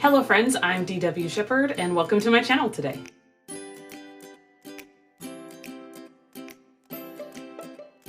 Hello friends, I'm DW Shepherd and welcome to my channel today.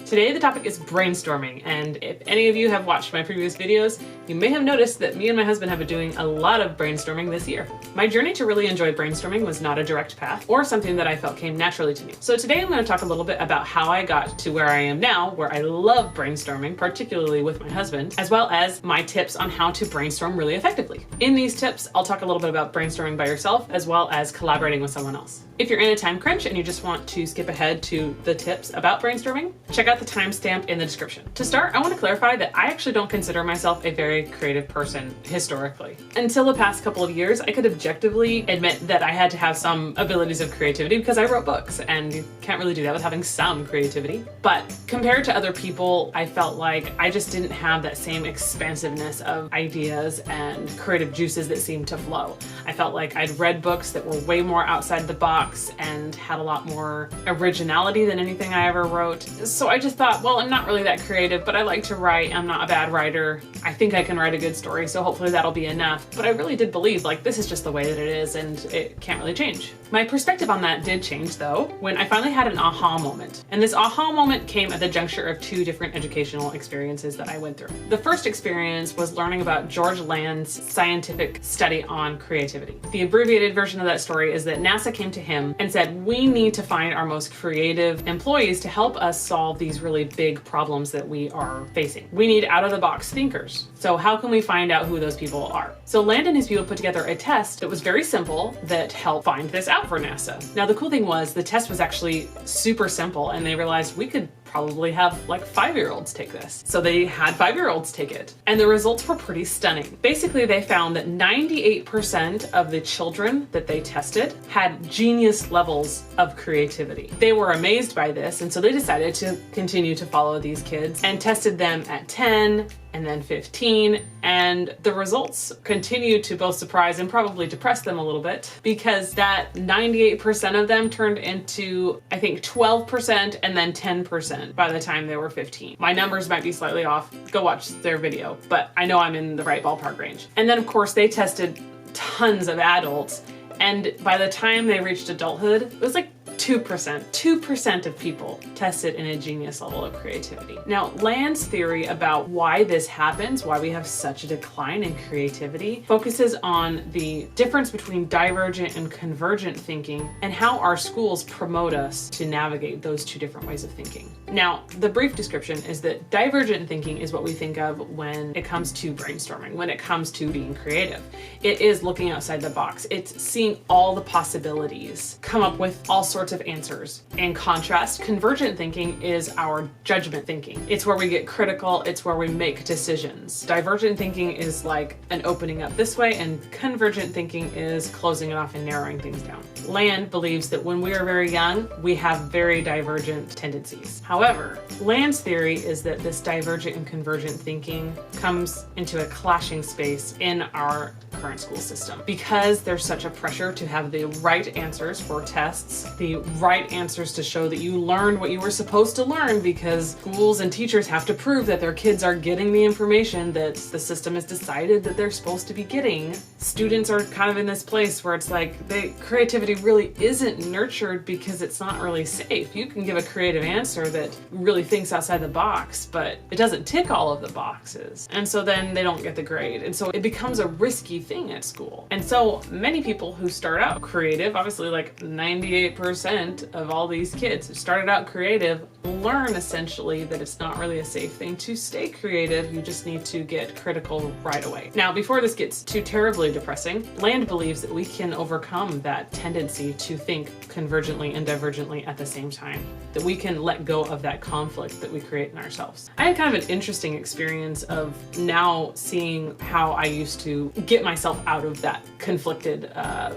Today the topic is brainstorming, and if any of you have watched my previous videos, you may have noticed that me and my husband have been doing a lot of brainstorming this year. My journey to really enjoy brainstorming was not a direct path or something that I felt came naturally to me. So today I'm going to talk a little bit about how I got to where I am now, where I love brainstorming, particularly with my husband, as well as my tips on how to brainstorm really effectively. In these tips, I'll talk a little bit about brainstorming by yourself, as well as collaborating with someone else. If you're in a time crunch and you just want to skip ahead to the tips about brainstorming, check out the timestamp in the description. To start, I want to clarify that I actually don't consider myself a very creative person historically. Until the past couple of years, I could objectively admit that I had to have some abilities of creativity because I wrote books, and you can't really do that with having some creativity. But compared to other people, I felt like I just didn't have that same expansiveness of ideas and creative juices that seemed to flow. I felt like I'd read books that were way more outside the box and had a lot more originality than anything I ever wrote. So I just thought, well, I'm not really that creative, but I like to write. I'm not a bad writer. I think I can write a good story, so hopefully that'll be enough. But I really did believe, like, this is just the way that it is and it can't really change. My perspective on that did change though, when I finally had an aha moment. And this aha moment came at the juncture of two different educational experiences that I went through. The first experience was learning about George Land's scientific study on creativity. The abbreviated version of that story is that NASA came to him and said, we need to find our most creative employees to help us solve these really big problems that we are facing. We need out-of-the-box thinkers. So how can we find out who those people are? So Land and his people put together a test that was very simple that helped find this out for NASA. Now the cool thing was the test was actually super simple, and they realized we could probably have like 5-year-olds take this. So they had 5-year-olds take it, and the results were pretty stunning. Basically, they found that 98% of the children that they tested had genius levels of creativity. They were amazed by this, and so they decided to continue to follow these kids and tested them at 10 and then 15, and the results continued to both surprise and probably depress them a little bit, because that 98% of them turned into, I think, 12% and then 10% by the time they were 15. My numbers might be slightly off. Go watch their video, but I know I'm in the right ballpark range. And then of course they tested tons of adults, and by the time they reached adulthood, it was like 2% of people tested in a genius level of creativity. Now, Land's theory about why this happens, why we have such a decline in creativity, focuses on the difference between divergent and convergent thinking and how our schools promote us to navigate those two different ways of thinking. Now, the brief description is that divergent thinking is what we think of when it comes to brainstorming, when it comes to being creative. It is looking outside the box. It's seeing all the possibilities, come up with all sorts of answers. In contrast, convergent thinking is our judgment thinking. It's where we get critical, it's where we make decisions. Divergent thinking is like an opening up this way, and convergent thinking is closing it off and narrowing things down. Land believes that when we are very young, we have very divergent tendencies. However, Land's theory is that this divergent and convergent thinking comes into a clashing space in our current school system, because there's such a pressure to have the right answers for tests, the right answers to show that you learned what you were supposed to learn, because schools and teachers have to prove that their kids are getting the information that the system has decided that they're supposed to be getting. Students are kind of in this place where it's like the creativity really isn't nurtured because it's not really safe. You can give a creative answer that really thinks outside the box, but it doesn't tick all of the boxes. And so then they don't get the grade. And so it becomes a risky thing at school. And so many people who start out creative, obviously like 98% of all these kids who started out creative, learn essentially that it's not really a safe thing to stay creative. You just need to get critical right away. Now, before this gets too terribly depressing, Land believes that we can overcome that tendency to think convergently and divergently at the same time, that we can let go of that conflict that we create in ourselves. I had kind of an interesting experience of now seeing how I used to get myself out of that conflicted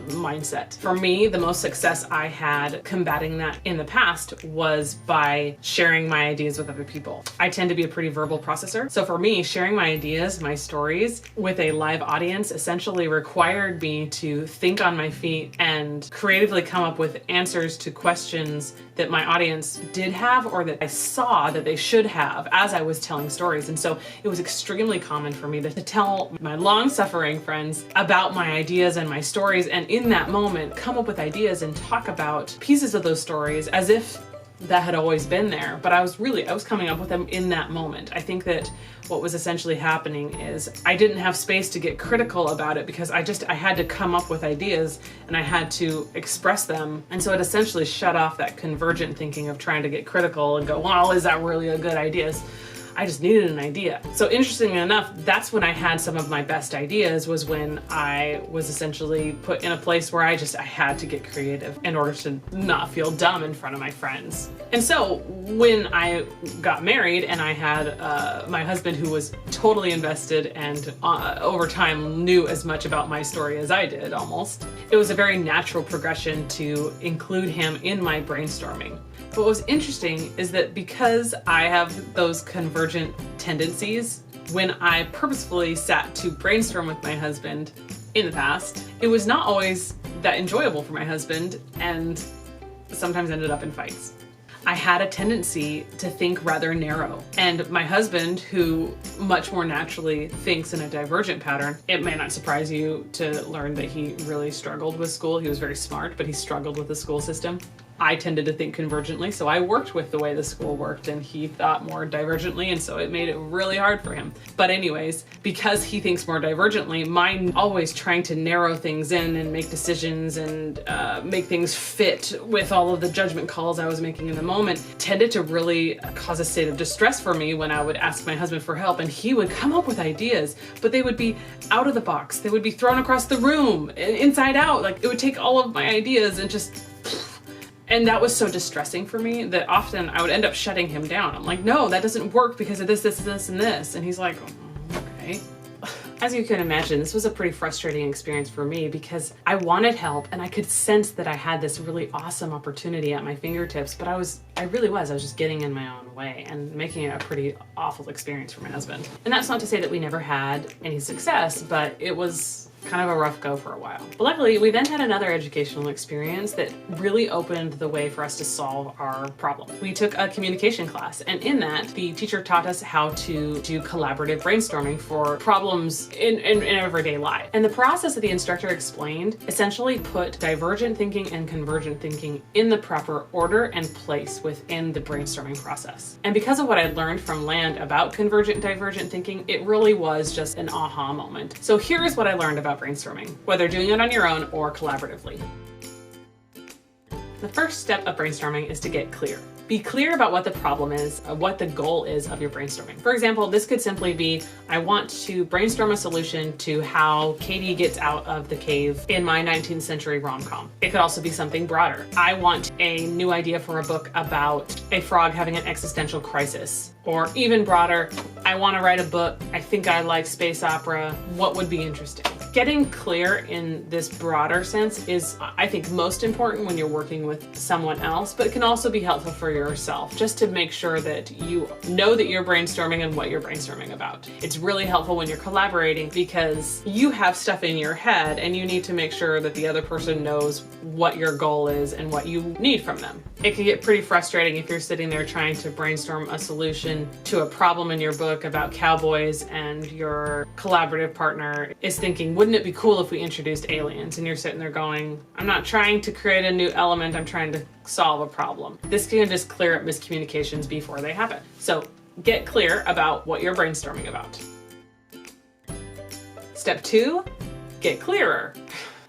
mindset. For me, the most success I had combating that in the past was by sharing my ideas with other people. I tend to be a pretty verbal processor. So for me, sharing my ideas, my stories with a live audience essentially required me to think on my feet and creatively come up with answers to questions that my audience did have or that I saw that they should have as I was telling stories. And so it was extremely common for me to tell my long-suffering friends about my ideas and my stories, and in that moment come up with ideas and talk about pieces of those stories as if that had always been there, but I was coming up with them in that moment. I think that what was essentially happening is I didn't have space to get critical about it because I had to come up with ideas and I had to express them. And so it essentially shut off that convergent thinking of trying to get critical and go, well, is that really a good idea? I just needed an idea. So interestingly enough, that's when I had some of my best ideas, was when I was essentially put in a place where I had to get creative in order to not feel dumb in front of my friends. And so when I got married and I had my husband, who was totally invested and over time knew as much about my story as I did almost, it was a very natural progression to include him in my brainstorming. But what was interesting is that because I have those convergent tendencies, when I purposefully sat to brainstorm with my husband in the past, it was not always that enjoyable for my husband and sometimes ended up in fights. I had a tendency to think rather narrow, and my husband, who much more naturally thinks in a divergent pattern, it may not surprise you to learn that he really struggled with school. He was very smart, but he struggled with the school system. I tended to think convergently, so I worked with the way the school worked, and he thought more divergently, and so it made it really hard for him. But anyways, because he thinks more divergently, mine always trying to narrow things in and make decisions and make things fit with all of the judgment calls I was making in the moment tended to really cause a state of distress for me when I would ask my husband for help, and he would come up with ideas, but they would be out of the box. They would be thrown across the room, inside out. Like, it would take all of my ideas and just... And that was so distressing for me that often I would end up shutting him down. I'm like, no, that doesn't work because of this, this, this, and this. And he's like, oh, okay. As you can imagine, this was a pretty frustrating experience for me because I wanted help and I could sense that I had this really awesome opportunity at my fingertips, but I was just getting in my own way and making it a pretty awful experience for my husband. And that's not to say that we never had any success, but it was kind of a rough go for a while. But luckily, we then had another educational experience that really opened the way for us to solve our problem. We took a communication class, and in that, the teacher taught us how to do collaborative brainstorming for problems in everyday life. And the process that the instructor explained essentially put divergent thinking and convergent thinking in the proper order and place within the brainstorming process. And because of what I learned from Land about convergent and divergent thinking, it really was just an aha moment. So here's what I learned about brainstorming, whether doing it on your own or collaboratively. The first step of brainstorming is to get clear. Be clear about what the problem is, what the goal is of your brainstorming. For example, this could simply be, I want to brainstorm a solution to how Katie gets out of the cave in my 19th century rom-com. It could also be something broader. I want a new idea for a book about a frog having an existential crisis. Or even broader, I want to write a book, I think I like space opera, what would be interesting? Getting clear in this broader sense is, I think, most important when you're working with someone else, but it can also be helpful for yourself, just to make sure that you know that you're brainstorming and what you're brainstorming about. It's really helpful when you're collaborating because you have stuff in your head and you need to make sure that the other person knows what your goal is and what you need from them. It can get pretty frustrating if you're sitting there trying to brainstorm a solution to a problem in your book about cowboys and your collaborative partner is thinking, wouldn't it be cool if we introduced aliens? And you're sitting there going, I'm not trying to create a new element, I'm trying to solve a problem. This can just clear up miscommunications before they happen. So get clear about what you're brainstorming about. Step 2, get clearer.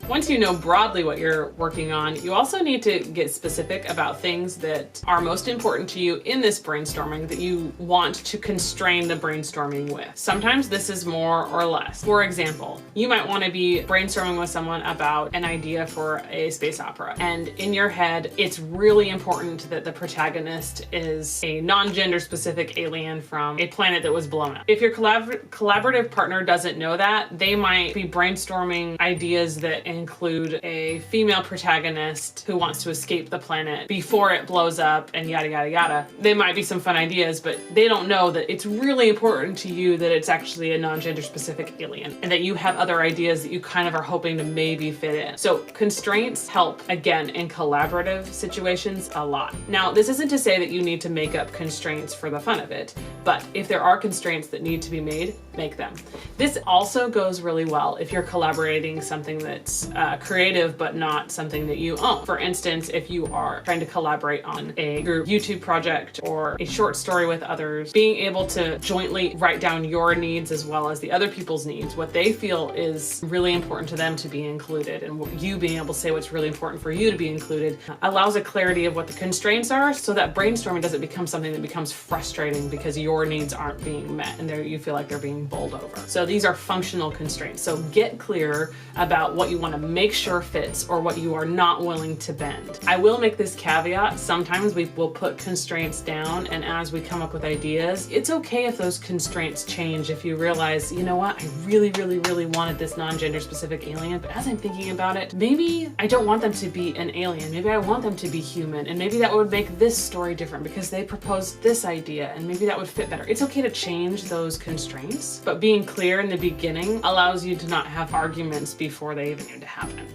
Once you know broadly what you're working on, you also need to get specific about things that are most important to you in this brainstorming that you want to constrain the brainstorming with. Sometimes this is more or less. For example, you might want to be brainstorming with someone about an idea for a space opera. And in your head, it's really important that the protagonist is a non-gender specific alien from a planet that was blown up. If your collaborative partner doesn't know that, they might be brainstorming ideas that include a female protagonist who wants to escape the planet before it blows up and yada, yada, yada. They might be some fun ideas, but they don't know that it's really important to you that it's actually a non-gender specific alien and that you have other ideas that you kind of are hoping to maybe fit in. So constraints help, again, in collaborative situations a lot. Now, this isn't to say that you need to make up constraints for the fun of it, but if there are constraints that need to be made, make them. This also goes really well if you're collaborating something that's creative but not something that you own. For instance, if you are trying to collaborate on a group YouTube project or a short story with others, being able to jointly write down your needs as well as the other people's needs, what they feel is really important to them to be included, and you being able to say what's really important for you to be included allows a clarity of what the constraints are, so that brainstorming doesn't become something that becomes frustrating because your needs aren't being met and you feel like they're being bowled over. So these are functional constraints. So get clear about what you want to make sure fits or what you are not willing to bend. I will make this caveat. Sometimes we will put constraints down, and as we come up with ideas, it's okay if those constraints change. If you realize, you know what, I really, really, really wanted this non-gender specific alien, but as I'm thinking about it, maybe I don't want them to be an alien. Maybe I want them to be human, and maybe that would make this story different because they proposed this idea, and maybe that would fit better. It's okay to change those constraints, but being clear in the beginning allows you to not have arguments before they even need to happen.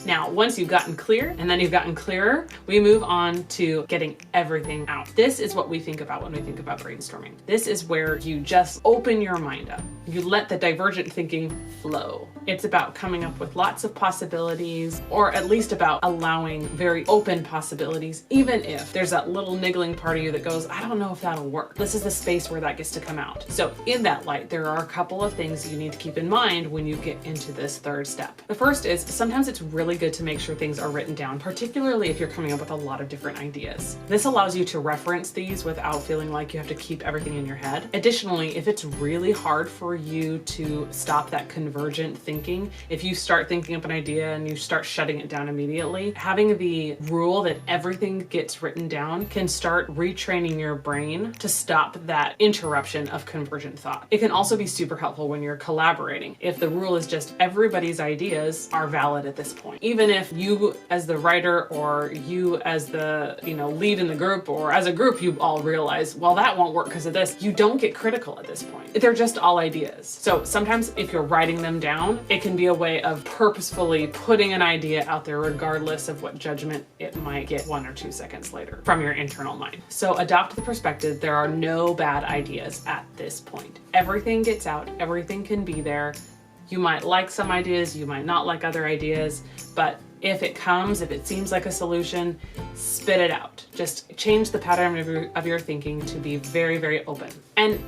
Now, once you've gotten clear and then you've gotten clearer, we move on to getting everything out. This is what we think about when we think about brainstorming. This is where you just open your mind up. You let the divergent thinking flow. It's about coming up with lots of possibilities, or at least about allowing very open possibilities, even if there's that little niggling part of you that goes, I don't know if that'll work. This is the space where that gets to come out. So in that light, there are a couple of things you need to keep in mind when you get into this third step. The first is sometimes it's really good to make sure things are written down, particularly if you're coming up with a lot of different ideas. This allows you to reference these without feeling like you have to keep everything in your head. Additionally, if it's really hard for you to stop that convergent thinking, if you start thinking up an idea and you start shutting it down immediately, having the rule that everything gets written down can start retraining your brain to stop that interruption of convergent thought. It can also be super helpful when you're collaborating. If the rule is just everybody's ideas are valid at this point. Even if you as the writer or you as the lead in the group or as a group you all realize, well, that won't work because of this, you don't get critical at this point. They're just all ideas. So sometimes if you're writing them down, it can be a way of purposefully putting an idea out there regardless of what judgment it might get 1 or 2 seconds later from your internal mind. So adopt the perspective there are no bad ideas at this point. Everything gets out, everything can be there. You might like some ideas, you might not like other ideas, but if it comes, if it seems like a solution, spit it out. Just change the pattern of your thinking to be very, very open. And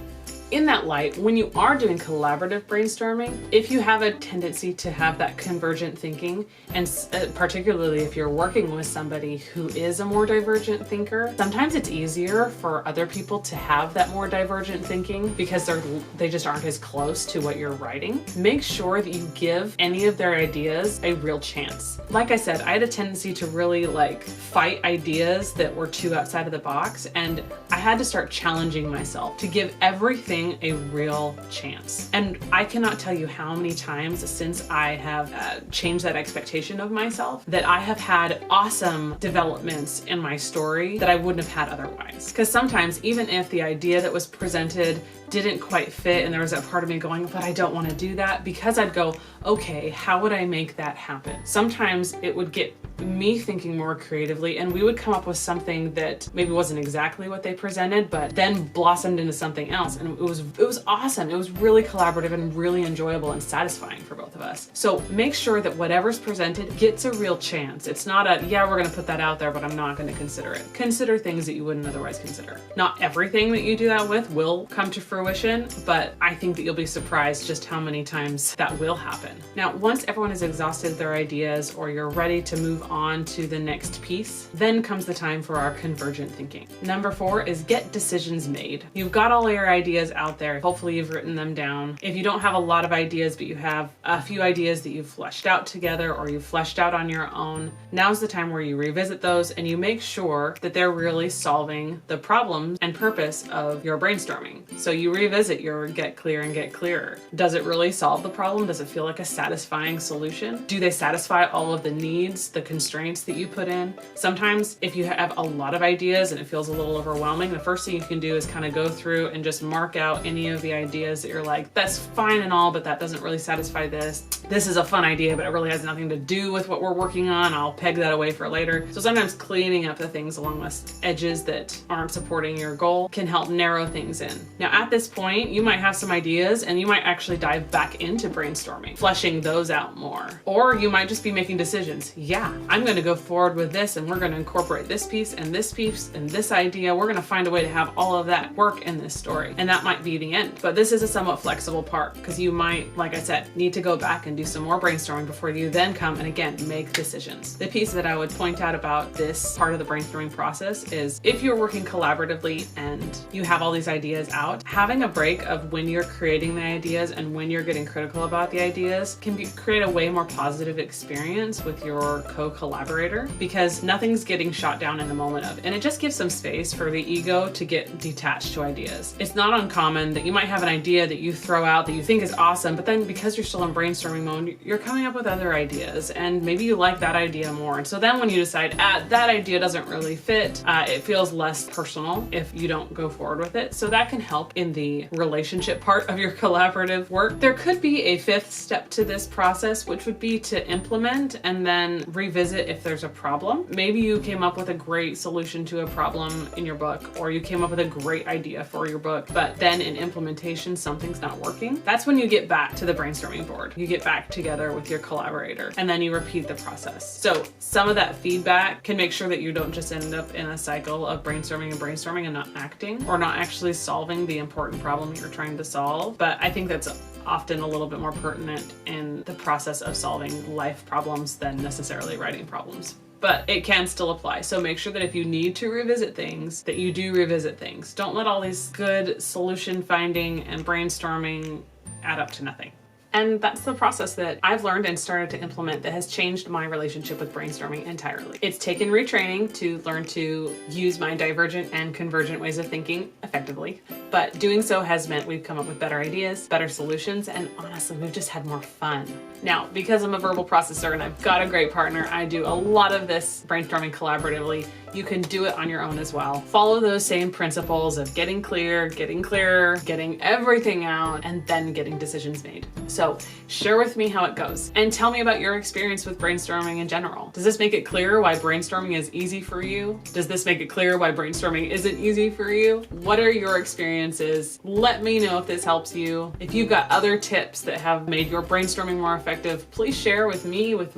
in that light, when you are doing collaborative brainstorming, if you have a tendency to have that convergent thinking, and particularly if you're working with somebody who is a more divergent thinker, sometimes it's easier for other people to have that more divergent thinking because they just aren't as close to what you're writing. Make sure that you give any of their ideas a real chance. Like I said, I had a tendency to really fight ideas that were too outside of the box, and I had to start challenging myself to give everything a real chance. And I cannot tell you how many times since I have changed that expectation of myself that I have had awesome developments in my story that I wouldn't have had otherwise. Because sometimes even if the idea that was presented didn't quite fit and there was that part of me going, but I don't want to do that, because I'd go, okay, how would I make that happen? Sometimes it would get me thinking more creatively and we would come up with something that maybe wasn't exactly what they presented, but then blossomed into something else. And it was awesome. It was really collaborative and really enjoyable and satisfying for both of us. So make sure that whatever's presented gets a real chance. It's not yeah, we're going to put that out there, but I'm not going to consider it. Consider things that you wouldn't otherwise consider. Not everything that you do that with will come to fruition, but I think that you'll be surprised just how many times that will happen. Now, once everyone has exhausted their ideas or you're ready to move on to the next piece, then comes the time for our convergent thinking. Number 4 is get decisions made. You've got all your ideas out there. Hopefully you've written them down. If you don't have a lot of ideas, but you have a few ideas that you've fleshed out together or you've fleshed out on your own, now's the time where you revisit those and you make sure that they're really solving the problems and purpose of your brainstorming. So you you revisit your get clear and get clearer. Does it really solve the problem? Does it feel like a satisfying solution? Do they satisfy all of the needs, the constraints that you put in? Sometimes if you have a lot of ideas and it feels a little overwhelming, the first thing you can do is kind of go through and just mark out any of the ideas that you're like, that's fine and all, but that doesn't really satisfy this. This is a fun idea, but it really has nothing to do with what we're working on. I'll peg that away for later. So sometimes cleaning up the things along the edges that aren't supporting your goal can help narrow things in. Now at this point, you might have some ideas and you might actually dive back into brainstorming, fleshing those out more. Or you might just be making decisions. Yeah, I'm going to go forward with this and we're going to incorporate this piece and this piece and this idea. We're going to find a way to have all of that work in this story. And that might be the end. But this is a somewhat flexible part because you might, like I said, need to go back and do some more brainstorming before you then come and again, make decisions. The piece that I would point out about this part of the brainstorming process is if you're working collaboratively and you have all these ideas out, having a break of when you're creating the ideas and when you're getting critical about the ideas can create a way more positive experience with your co-collaborator because nothing's getting shot down in the moment of, and it just gives some space for the ego to get detached to ideas. It's not uncommon that you might have an idea that you throw out that you think is awesome, but then because you're still in brainstorming mode, you're coming up with other ideas and maybe you like that idea more. And so then when you decide, that idea doesn't really fit, it feels less personal if you don't go forward with it. So that can help in the relationship part of your collaborative work. There could be a fifth step to this process, which would be to implement and then revisit if there's a problem. Maybe you came up with a great solution to a problem in your book, or you came up with a great idea for your book, but then in implementation, something's not working. That's when you get back to the brainstorming board. You get back together with your collaborator and then you repeat the process. So some of that feedback can make sure that you don't just end up in a cycle of brainstorming and not acting or not actually solving the important problem you're trying to solve. But I think that's often a little bit more pertinent in the process of solving life problems than necessarily writing problems. But it can still apply. So make sure that if you need to revisit things, that you do revisit things. Don't let all these good solution finding and brainstorming add up to nothing. And that's the process that I've learned and started to implement that has changed my relationship with brainstorming entirely. It's taken retraining to learn to use my divergent and convergent ways of thinking effectively, but doing so has meant we've come up with better ideas, better solutions, and honestly, we've just had more fun. Now, because I'm a verbal processor and I've got a great partner, I do a lot of this brainstorming collaboratively. You can do it on your own as well. Follow those same principles of getting clear, getting clearer, getting everything out, and then getting decisions made. So share with me how it goes and tell me about your experience with brainstorming in general. Does this make it clear why brainstorming is easy for you? Does this make it clear why brainstorming isn't easy for you? What are your experiences? Let me know if this helps you. If you've got other tips that have made your brainstorming more effective, please share with me, with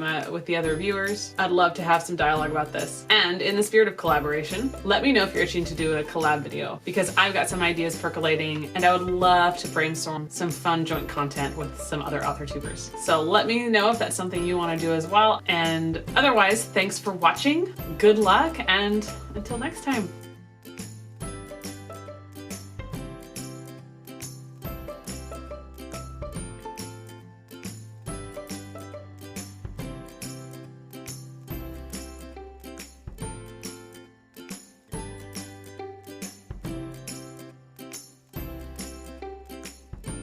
the other viewers. I'd love to have some dialogue about this. And in the spirit of collaboration, let me know if you're itching to do a collab video because I've got some ideas percolating and I would love to brainstorm some fun joint content with some other author tubers. So let me know if that's something you want to do as well. And otherwise, thanks for watching. Good luck and until next time.